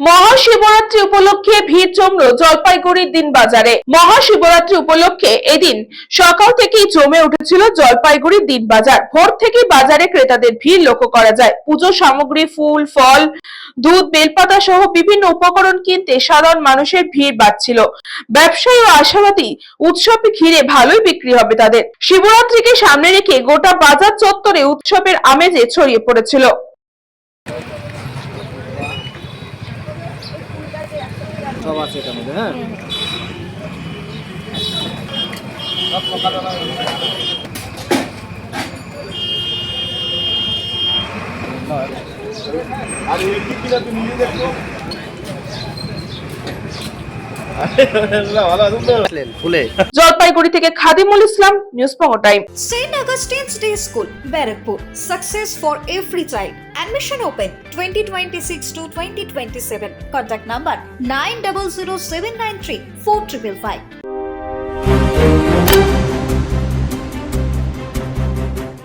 মহাশিবরাত্রি উপলক্ষে ভিড় জমল জলপাইগুড়ির দিন বাজারে। মহাশিবরাত্রি উপলক্ষে এদিন সকাল থেকেই জমে উঠেছিল জলপাইগুড়ির দিন বাজার। ভোর থেকে বাজারে ক্রেতাদের ভিড় লক্ষ্য করা যায়। পুজো সামগ্রী, ফুল, ফল, দুধ, বেলপাতা সহ বিভিন্ন উপকরণ কিনতে সাধারণ মানুষের ভিড় বাড়ছিল। ব্যবসায়ী ও আশাবাদী উৎসবে ঘিরে ভালোই বিক্রি হবে তাদের। শিবরাত্রিকে সামনে রেখে গোটা বাজার চত্বরে উৎসবের আমেজে ছড়িয়ে পড়েছিল। সব আছে এটার মধ্যে। হ্যাঁ, আর এই কি কিনা তুমি নিজে দেখো ভালো আছে ফুলে জলপাইগুড়ি থেকে খাদিমুল ইসলাম, নিউজ পঙ্গ time. St. Augustine's Day School, Barakpur. Success for every child. Admission open 2026 to 2027. Contact number 900793 4555.